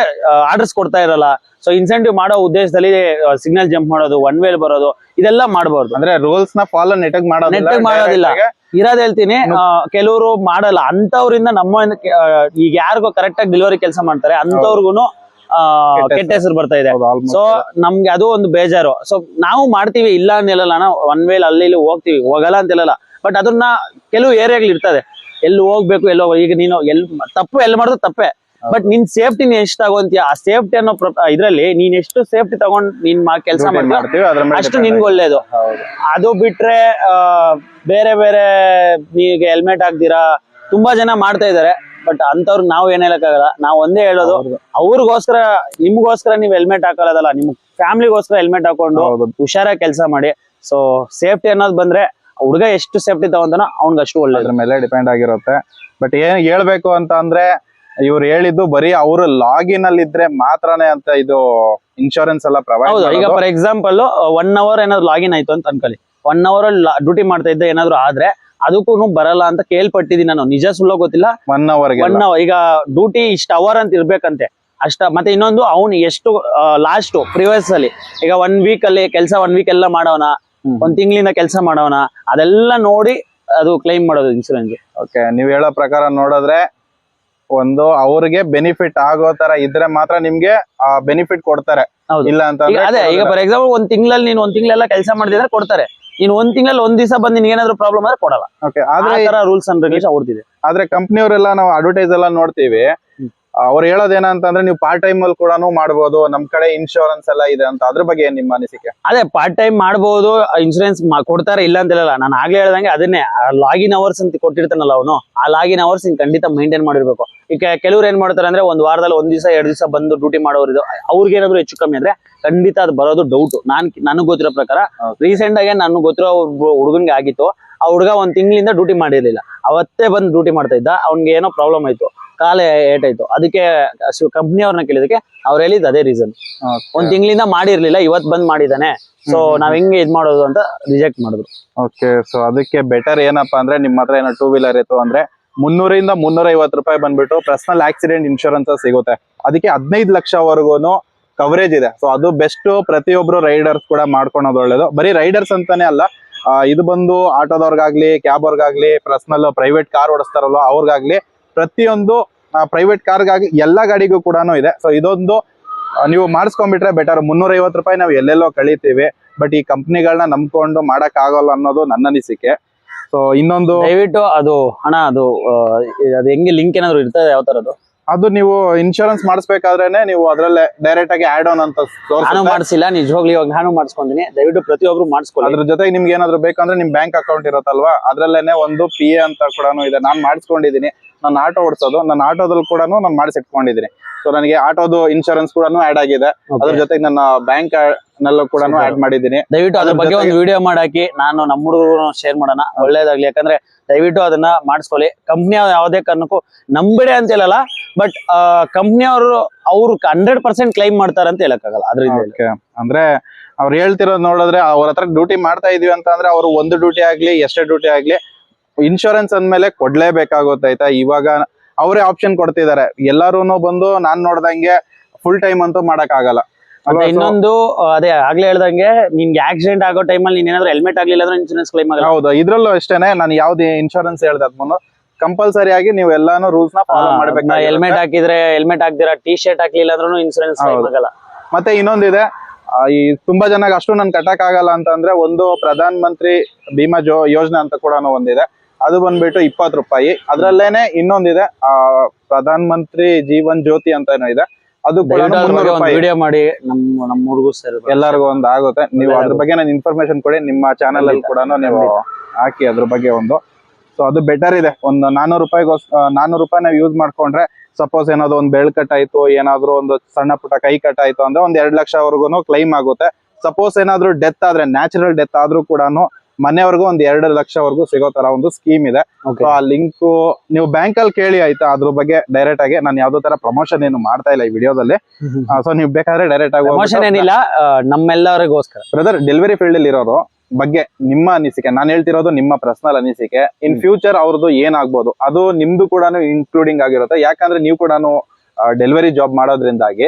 [SPEAKER 1] ಆರ್ಡರ್ಸ್ ಕೊಡ್ತಾ ಇರಲ್ಲ. ಸೊ ಇನ್ಸೆಂಟಿವ್ ಮಾಡೋ ಉದ್ದೇಶದಲ್ಲಿ ಸಿಗ್ನಲ್ ಜಂಪ್ ಮಾಡೋದು, ಒನ್ ವೇಲ್ ಬರೋದು, ಇದೆಲ್ಲ ಮಾಡಬಾರ್ದು.
[SPEAKER 2] ಅಂದ್ರೆ ರೂಲ್ಸ್ ನ ಫಾಲೋ ನೆಟ್ಟಗ್
[SPEAKER 1] ಮಾಡೋದಿಲ್ಲ. ಇರೋದ್ ಹೇಳ್ತೀನಿ, ಕೆಲವರು ಮಾಡಲ್ಲ. ಅಂತವ್ರಿಂದ ನಮ್ಮ ಈಗ ಯಾರಿಗೋ ಕರೆಕ್ಟ್ ಆಗಿ ಡೆಲಿವರಿ ಕೆಲಸ ಮಾಡ್ತಾರೆ ಅಂತವ್ರಿಗೂನು ಕೆಟ್ಟ ಹೆಸರು ಬರ್ತಾ ಇದೆ. ಸೊ ನಮ್ಗೆ ಅದು ಒಂದು ಬೇಜಾರು. ಸೊ ನಾವು ಮಾಡ್ತೀವಿ, ಇಲ್ಲ ಅನ್ನಲ್ಲ, ನಾವು ಒನ್ ವೇಲ್ ಅಲ್ಲಿ ಇಲ್ಲಿ ಹೋಗ್ತೀವಿ, ಹೋಗಲ್ಲ ಅಂತ ಹೇಳಲ್ಲ. ಬಟ್ ಅದನ್ನ ಕೆಲವು ಏರಿಯಾಗಳು ಇರ್ತದೆ, ಎಲ್ಲಿ ಹೋಗ್ಬೇಕು ಎಲ್ಲೋ. ಈಗ ನೀನು ತಪ್ಪು ಎಲ್ಲಿ ಮಾಡೋದು ತಪ್ಪೆ, ಬಟ್ ನಿನ್ ಸೇಫ್ಟಿ ನೀನ್ ಎಷ್ಟು ತಗೊಂತೀಯ, ಆ ಸೇಫ್ಟಿ ಅನ್ನೋ ಇದ್ರಲ್ಲಿ ನೀನ್ ಎಷ್ಟು ಸೇಫ್ಟಿ ತಗೊಂಡ್ ನೀನ್ ಕೆಲಸ ಮಾಡ್ತೀವಿ ಅಷ್ಟು ನಿನ್ಗೆ ಒಳ್ಳೇದು. ಅದು ಬಿಟ್ರೆ ಬೇರೆ ಬೇರೆ ಈಗ ಹೆಲ್ಮೆಟ್ ಹಾಕ್ದಿರಾ ತುಂಬಾ ಜನ ಮಾಡ್ತಾ ಇದಾರೆ. ಬಟ್ ಅಂತವ್ರಿಗೆ ನಾವು ಏನ್ ಹೇಳಕ್ಕಾಗಲ್ಲ. ನಾವು ಒಂದೇ ಹೇಳೋದು, ಅವ್ರಿಗೋಸ್ಕರ ನಿಮ್ಗೋಸ್ಕರ ನೀವ್ ಹೆಲ್ಮೆಟ್ ಹಾಕೊಳ್ಳೋದಲ್ಲ, ನಿಮ್ ಫ್ಯಾಮಿಲಿಗೋಸ್ಕರ ಹೆಲ್ಮೆಟ್ ಹಾಕೊಂಡು ಹುಷಾರಾಗಿ ಕೆಲಸ ಮಾಡಿ. ಸೊ ಸೇಫ್ಟಿ ಅನ್ನೋದು ಬಂದ್ರೆ ಹುಡುಗ ಎಷ್ಟು ಸೇಫ್ಟಿ ತಗೊಂತಾನೋ ಅವ್ನಿಗೆ ಅಷ್ಟು ಒಳ್ಳೆದ್ರ
[SPEAKER 2] ಮೇಲೆ ಡಿಪೆಂಡ್ ಆಗಿರುತ್ತೆ. ಬಟ್ ಏನ್ ಹೇಳ್ಬೇಕು ಅಂತ ಅಂದ್ರೆ, ಇವ್ರು ಹೇಳಿದ್ದು ಬರೀ ಅವರು ಲಾಗಿನ್ ಅಲ್ಲಿ ಇದ್ರೆ ಮಾತ್ರನೇ ಅಂತ ಇದು ಇನ್ಶೂರೆನ್ಸ್ ಎಲ್ಲ ಪ್ರೊವೈಡ್.
[SPEAKER 1] ಹೌದು, ಈಗ ಫಾರ್ ಎಕ್ಸಾಂಪಲ್ 1 ಅವರ್ ಏನಾದ್ರು ಲಾಗಿನ್ ಆಯ್ತು ಅಂತ ಅನ್ಕೊಳ್ಳಿ, 1 ಅವರ್ ಡ್ಯೂಟಿ ಮಾಡ್ತಾ ಇದ್ದ ಏನಾದ್ರು ಆದ್ರೆ ಅದಕ್ಕೂ ಬರಲ್ಲ ಅಂತ ಕೇಳ್ಪಟ್ಟಿದೀನಿ ನಾನು. ನಿಜ ಸುಳ್ಳು ಗೊತ್ತಿಲ್ಲ.
[SPEAKER 2] 1 ಅವರ್
[SPEAKER 1] ಈಗ ಡ್ಯೂಟಿ ಇಷ್ಟ ಅವರ್ ಅಂತ ಇರ್ಬೇಕಂತೆ ಅಷ್ಟ. ಮತ್ತೆ ಇನ್ನೊಂದು ಅವ್ನು ಎಷ್ಟು ಲಾಸ್ಟ್ ಪ್ರಿವಿಯಸ್ ಅಲ್ಲಿ ಈಗ 1 ವೀಕ್ ಅಲ್ಲಿ ಕೆಲಸ 1 ವೀಕ್ ಎಲ್ಲ ಮಾಡೋಣ, 1 ತಿಂಗಳಿಂದ ಕೆಲಸ ಮಾಡೋಣ, ಅದೆಲ್ಲ ನೋಡಿ ಅದು ಕ್ಲೈಮ್ ಮಾಡೋದು ಇನ್ಸೂರೆನ್ಸ್.
[SPEAKER 2] ಓಕೆ, ನೀವ್ ಹೇಳೋ ಪ್ರಕಾರ ನೋಡಿದ್ರೆ ಒಂದು ಅವ್ರಿಗೆ ಬೆನಿಫಿಟ್ ಆಗೋ ತರ ಇದ್ರೆ ಮಾತ್ರ ನಿಮ್ಗೆ ಬೆನಿಫಿಟ್ ಕೊಡ್ತಾರೆ. ಇಲ್ಲ ಅಂತ
[SPEAKER 1] ಅದೇ ಈಗ ಫಾರ್ ಎಕ್ಸಾಂಪಲ್ 1 ತಿಂಗಳಲ್ಲಿ ನೀನು 1 ತಿಂಗಳೆಲ್ಲ ಕೆಲಸ ಮಾಡಿದ್ರೆ ಕೊಡ್ತಾರೆ. ನೀನು 1 ತಿಂಗಳಲ್ಲಿ 1 ದಿವಸ ಬಂದು ನಿನ್ಗೆ ಏನಾದ್ರು ಪ್ರಾಬ್ಲಮ್ ಆದ್ರೆ ಕೊಡಲ್ಲ.
[SPEAKER 2] ಓಕೆ, ಆದ್ರೆ
[SPEAKER 1] ರೂಲ್ಸ್ ಅಂಡ್ ರೆಗ್ಯುಲೇಷನ್ ಅವ್ರದಿದೆ.
[SPEAKER 2] ಆದ್ರೆ ಕಂಪ್ನಿಯವರೆಲ್ಲ ನಾವು ಅಡ್ವರ್ಟೈಸ್ ಎಲ್ಲ ನೋಡ್ತೀವಿ, ಅವ್ರು ಹೇಳೋದೇನಂತಂದ್ರೆ ನೀವು ಪಾರ್ಟ್ ಟೈಮ್ ಅಲ್ಲಿ ಕೂಡ ಮಾಡ್ಬೋದು, ನಮ್ ಕಡೆ ಇನ್ಶೂರೆನ್ಸ್ ಎಲ್ಲ ಇದೆ ಅಂತ. ಅದ್ರ ಬಗ್ಗೆ ಏನ್ ನಿಮ್ಮ ಅನಿಸಿಕೆ?
[SPEAKER 1] ಅದೇ ಪಾರ್ಟ್ ಟೈಮ್ ಮಾಡ್ಬೋದು, ಇನ್ಶೂರೆನ್ಸ್ ಕೊಡ್ತಾರೆ, ಇಲ್ಲ ಅಂತ ಹೇಳಲ್ಲ. ನಾನು ಆಗ್ಲೇ ಹೇಳ್ದಂಗೆ ಅದನ್ನೇ ಲಾಗಿನ್ ಅವರ್ಸ್ ಅಂತ ಕೊಟ್ಟಿರ್ತಾನಲ್ಲ ಅವನು, ಆ ಲಾಗಿನ್ ಅವರ್ಸ್ ಖಂಡಿತ ಮೇಂಟೈನ್ ಮಾಡಿರ್ಬೇಕು. ಈಗ ಕೆಲವ್ರು ಏನ್ ಮಾಡ್ತಾರೆ ಅಂದ್ರೆ ಒಂದು ವಾರದಲ್ಲಿ 1 ದಿವಸ 2 ದಿವಸ ಬಂದು ಡ್ಯೂಟಿ ಮಾಡೋರು ಇದು, ಅವ್ರಿಗೆ ಏನಾದ್ರು ಹೆಚ್ಚು ಕಮ್ಮಿ ಅಂದ್ರೆ ಖಂಡಿತ ಅದು ಬರೋದು ಡೌಟ್. ನನಗ್ ಗೊತ್ತಿರೋ ಪ್ರಕಾರ ರೀಸೆಂಟ್ ಆಗಿ ನನಗೆ ಗೊತ್ತಿರೋ ಹುಡುಗನ್ಗೆ ಆಗಿತ್ತು. ಆ ಹುಡುಗ 1 ತಿಂಗಳಿಂದ ಡ್ಯೂಟಿ ಮಾಡಿರ್ಲಿಲ್ಲ, ಅವತ್ತೇ ಬಂದು ಡ್ಯೂಟಿ ಮಾಡ್ತಾ ಇದ್ದ. ಅವ್ನಿಗೆ ಏನೋ ಪ್ರಾಬ್ಲಮ್ ಆಯ್ತು, ಕಾಲೇ ಏಟಾಯ್ತು. ಅದಕ್ಕೆ ಕಂಪ್ನಿ ಅವ್ರನ್ನ ಕೇಳಿದಕ್ಕೆ ಅವ್ರು ಹೇಳಿದ್ ಅದೇ ರೀಸನ್. 1 ತಿಂಗಳಿಂದ ಮಾಡಿರ್ಲಿಲ್ಲ, ಇವತ್ ಬಂದ್ ಮಾಡಿದಾನೆ, ಸೊ ನಾವ್ ಹೆಂಗೆ ಇದ್ ಮಾಡೋದು ಅಂತ ರಿಜೆಕ್ಟ್ ಮಾಡಿದ್ರು.
[SPEAKER 2] ಓಕೆ, ಸೊ ಅದಕ್ಕೆ ಬೆಟರ್ ಏನಪ್ಪಾ ಅಂದ್ರೆ ನಿಮ್ಮ ಹತ್ರ ಏನೋ 2 ವೀಲರ್ ಇತ್ತು ಅಂದ್ರೆ 300 ಇಂದ 350 ರೂಪಾಯಿ ಬಂದ್ಬಿಟ್ಟು ಪರ್ಸನಲ್ ಆಕ್ಸಿಡೆಂಟ್ ಇನ್ಶೂರೆನ್ಸ್ ಸಿಗುತ್ತೆ. ಅದಕ್ಕೆ 15 ಲಕ್ಷವರೆಗೂ ಕವರೇಜ್ ಇದೆ. ಸೊ ಅದು ಬೆಸ್ಟ್. ಪ್ರತಿಯೊಬ್ರು ರೈಡರ್ಸ್ ಕೂಡ ಮಾಡ್ಕೊಳೋದು ಒಳ್ಳೇದು. ಬರೀ ರೈಡರ್ಸ್ ಅಂತಾನೆ ಅಲ್ಲ, ಇದು ಬಂದು ಆಟೋದವ್ರಿಗಾಗ್ಲಿ, ಕ್ಯಾಬ್ ಅವ್ರಿಗಾಗ್ಲಿ, ಪರ್ಸನಲ್ ಪ್ರೈವೇಟ್ ಕಾರ್ ಓಡಿಸ್ತಾರಲ್ಲ ಅವ್ರಿಗಾಗ್ಲಿ, ಪ್ರತಿಯೊಂದು ಪ್ರೈವೇಟ್ ಕಾರ್ಗಾಗಿ ಎಲ್ಲಾ ಗಾಡಿಗೂ ಕೂಡ ಇದೆ. ಸೊ ಇದೊಂದು ನೀವು ಮಾಡಿಸ್ಕೊಂಡ್ಬಿಟ್ರೆ ಬೆಟರ್. 350 ರೂಪಾಯಿ ನಾವು ಎಲ್ಲೆಲ್ಲೋ ಕಳೀತೀವಿ, ಬಟ್ ಈ ಕಂಪ್ನಿಗಳನ್ನ ನಂಬ್ಕೊಂಡು ಮಾಡಕ್ ಆಗಲ್ಲ ಅನ್ನೋದು ನನ್ನ ಅನಿಸಿಕೆ. ಸೊ ಇನ್ನೊಂದು
[SPEAKER 1] ದಯವಿಟ್ಟು ಅದು ಹಣ ಅದು ಹೆಂಗೆ ಲಿಂಕ್ ಏನಾದ್ರು ಇರ್ತದೆ, ಯಾವ ತರದ್ದು
[SPEAKER 2] ಅದು ನೀವು ಇನ್ಶೂರೆನ್ಸ್ ಮಾಡಿಸ್ಬೇಕಾದ್ರೇನೆ ನೀವು ಅದ್ರಲ್ಲೇ ಡೈರೆಕ್ಟ್ ಆಗಿ ಆಡ್ ಆನ್ ಅಂತ
[SPEAKER 1] ನಾನು ಮಾಡಿಸಿಲ್ಲ ನಿಜವಾಗ್ಲೂ. ಇವಾಗ ನಾನು ಮಾಡಿಸ್ಕೊಂತೀನಿ, ದಯವಿಟ್ಟು ಪ್ರತಿಯೊಬ್ರು ಮಾಡಿಸ್ಕೊಳ್ಳಿ.
[SPEAKER 2] ಅದ್ರ ಜೊತೆಗೆ ನಿಮ್ಗೆ ಏನಾದ್ರು ಬೇಕಂದ್ರೆ ನಿಮ್ ಬ್ಯಾಂಕ್ ಅಕೌಂಟ್ ಇರುತ್ತಲ್ವಾ, ಅದ್ರಲ್ಲೇನೆ ಒಂದು PA ಅಂತ ಕೂಡ ಇದೆ. ನಾನ್ ಮಾಡಿಸ್ಕೊಂಡಿದೀನಿ. ನಾನು ಆಟೋ ಓಡಿಸೋದು, ನನ್ನ ಆಟೋದಲ್ಲಿ ಕೂಡ ನಾನು ಮಾಡಿಸಿಟ್ಕೊಂಡಿದ್ದೀನಿ. ಸೊ ನನಗೆ ಆಟೋದು ಇನ್ಶೂರೆನ್ಸ್ ಕೂಡ ಆಡ್ ಆಗಿದೆ. ಅದ್ರ ಜೊತೆಗೆ ನನ್ನ ಬ್ಯಾಂಕ್ ನಲ್ಲೂ ಕೂಡ ಆಡ್ ಮಾಡಿದ್ದೀನಿ.
[SPEAKER 1] ದಯವಿಟ್ಟು ಅದ್ರ ಬಗ್ಗೆ ಒಂದು ವಿಡಿಯೋ ಮಾಡಾಕಿ ನಾನು ನಮ್ಮ ಹುಡುಗರು ಶೇರ್ ಮಾಡೋಣ, ಒಳ್ಳೇದಾಗ್ಲಿ. ಯಾಕಂದ್ರೆ ದಯವಿಟ್ಟು ಅದನ್ನ ಮಾಡಿಸ್ಕೊಳ್ಳಿ. ಕಂಪ್ನಿ ಯಾವುದೇ ಕಾರಣಕ್ಕೂ ನಂಬಿಡೆ ಅಂತ ಹೇಳಲ್ಲ, ಬಟ್ ಕಂಪ್ನಿಯವರು ಅವ್ರು 100% ಕ್ಲೈಮ್ ಮಾಡ್ತಾರೆ ಅಂತ ಹೇಳಕ್ಕಾಗಲ್ಲ. ಅದರಿಂದ
[SPEAKER 2] ಅಂದ್ರೆ ಅವ್ರು ಹೇಳ್ತಿರೋದು ನೋಡಿದ್ರೆ ಅವ್ರ ಹತ್ರ ಡ್ಯೂಟಿ ಮಾಡ್ತಾ ಇದೀವಿ ಅಂತ ಅಂದ್ರೆ ಅವ್ರು ಒಂದು ಡ್ಯೂಟಿ ಆಗ್ಲಿ ಎಷ್ಟೇ ಡ್ಯೂಟಿ ಆಗ್ಲಿ ಇನ್ಶೂರೆನ್ಸ್ ಅಂದ್ಮೇಲೆ ಕೊಡ್ಲೇಬೇಕಾಗುತ್ತೆ. ಆಯ್ತಾ, ಇವಾಗ ಅವರೇ ಆಪ್ಷನ್ ಕೊಡ್ತಿದ್ದಾರೆ. ಎಲ್ಲಾರು ಬಂದು ನಾನ್ ನೋಡ್ದಂಗೆ ಫುಲ್ ಟೈಮ್ ಅಂತೂ ಮಾಡಕ್ ಆಗಲ್ಲ.
[SPEAKER 1] ಇನ್ನೊಂದು ಅದೇ ಆಗ್ಲೇ ಹೇಳ್ದಂಗೆ, ನಿನ್ಗೆ ಆಕ್ಸಿಡೆಂಟ್ ಆಗೋ ಟೈಮಲ್ಲಿ ನೀನ್ ಏನಾದ್ರು ಹೆಲ್ಮೆಟ್ ಆಗ್ಲಿಲ್ಲ ಅಂದ್ರೆ ಇನ್ಶೂರೆನ್ಸ್ ಕ್ಲೈಮ್ ಆಗಲ್ಲ.
[SPEAKER 2] ಹೌದು, ಇದ್ರಲ್ಲೂ ಅಷ್ಟೇನೆ. ನಾನು ಯಾವ್ದು ಇನ್ಶೂರೆನ್ಸ್ ಹೇಳ್ದದ್ಮು ಕಂಪಲ್ಸರಿ ಆಗಿ ನೀವು ಎಲ್ಲಾನು ರೂಲ್ಸ್ ನ ಫಾಲೋ ಮಾಡ್ಬೇಕು.
[SPEAKER 1] ಹೆಲ್ಮೆಟ್ ಹಾಕಿದ್ರೆ ಹೆಲ್ಮೆಟ್ ಹಾಕ್ದಿರಾ, T-ಶರ್ಟ್ ಹಾಕ್ಲಿಲ್ಲ ಅಂದ್ರೂ ಇನ್ಶೂರೆನ್ಸ್ ಕ್ಲೈಮ್ ಆಗಲ್ಲ.
[SPEAKER 2] ಮತ್ತೆ ಇನ್ನೊಂದಿದೆ, ಈ ತುಂಬಾ ಜನಕ್ಕೆ ಅಷ್ಟು ನನ್ ಕಟ್ಟಕ್ ಆಗಲ್ಲ ಅಂತಂದ್ರೆ ಒಂದು ಪ್ರಧಾನ ಮಂತ್ರಿ ಭೀಮಾ ಯೋಜನೆ ಅಂತ ಕೂಡ ಒಂದಿದೆ. ಅದು ಬಂದ್ಬಿಟ್ಟು 20 ರೂಪಾಯಿ. ಅದ್ರಲ್ಲೇನೆ ಇನ್ನೊಂದಿದೆ ಪ್ರಧಾನ ಮಂತ್ರಿ ಜೀವನ್ ಜ್ಯೋತಿ ಅಂತ ಏನೋ ಇದೆ, ಅದು ಕೂಡ 300 ರೂಪಾಯಿ.
[SPEAKER 1] ವಿಡಿಯೋ ಮಾಡಿ ನಮ್ಮೂರ್ಗೂ ಸರ್
[SPEAKER 2] ಎಲ್ಲರಿಗೂ ಒಂದು ಆಗುತ್ತೆ. ನೀವು ಅದ್ರ ಬಗ್ಗೆ ನಾನು ಇನ್ಫಾರ್ಮೇಶನ್ ಕೊಡಿ, ನಿಮ್ಮ ಚಾನಲ್ ಅಲ್ಲಿ ಕೂಡ ನೀವು ಹಾಕಿ ಅದ್ರ ಬಗ್ಗೆ ಒಂದು. ಸೊ ಅದು ಬೆಟರ್ ಇದೆ. ಒಂದು 400 ರೂಪಾಯಿ ನಾವು ಯೂಸ್ ಮಾಡ್ಕೊಂಡ್ರೆ, ಸಪೋಸ್ ಏನಾದ್ರು ಒಂದು ಬೆಳ್ ಕಟ್ ಆಯ್ತು, ಏನಾದ್ರು ಒಂದು ಸಣ್ಣ ಪುಟ್ಟ ಕೈ ಕಟ್ ಆಯ್ತು ಅಂದ್ರೆ ಒಂದ್ 2 ಲಕ್ಷವರೆಗೂ ಕ್ಲೈಮ್ ಆಗುತ್ತೆ. ಸಪೋಸ್ ಏನಾದ್ರು ಡೆತ್ ಆದ್ರೆ, ನ್ಯಾಚುರಲ್ ಡೆತ್ ಆದ್ರೂ ಕೂಡ ಮನೆವರೆಗೂ ಒಂದ್ 2 ಲಕ್ಷವರೆಗೂ ಸಿಗೋ ತರ ಒಂದು ಸ್ಕೀಮ್ ಇದೆ. ಸೊ ಆ ಲಿಂಕ್ ನೀವು ಬ್ಯಾಂಕ್ ಅಲ್ಲಿ ಕೇಳಿ ಆಯ್ತಾ, ಅದ್ರ ಬಗ್ಗೆ ಡೈರೆಕ್ಟ್ ಆಗಿ. ನಾನು ಯಾವ್ದೋ ತರ ಪ್ರಮೋಷನ್ ಏನು ಮಾಡ್ತಾ ಇಲ್ಲ ಈ ವಿಡಿಯೋದಲ್ಲಿ. ಸೊ ನೀವು ಬೇಕಾದ್ರೆ ಡೈರೆಕ್ಟ್ ಆಗಿ
[SPEAKER 1] ಪ್ರಮೋಷನ್ ಏನಿಲ್ಲ, ನಮ್ಮೆಲ್ಲರಿಗೋಸ್ಕರ.
[SPEAKER 2] ಬ್ರದರ್, ಡೆಲಿವರಿ ಫೀಲ್ಡ್ ಅಲ್ಲಿ ಇರೋರು ಬಗ್ಗೆ ನಿಮ್ಮ ಅನಿಸಿಕೆ, ನಾನು ಹೇಳ್ತಿರೋದು ನಿಮ್ಮ ಪರ್ಸನಲ್ ಅನಿಸಿಕೆ. ಇನ್ ಫ್ಯೂಚರ್ ಅವ್ರದ್ದು ಏನಾಗ್ಬೋದು, ಅದು ನಿಮ್ದು ಕೂಡ ಇನ್ಕ್ಲೂಡಿಂಗ್ ಆಗಿರುತ್ತೆ. ಯಾಕಂದ್ರೆ ನೀವು ಕೂಡ ಡೆಲಿವರಿ ಜಾಬ್ ಮಾಡೋದ್ರಿಂದಾಗಿ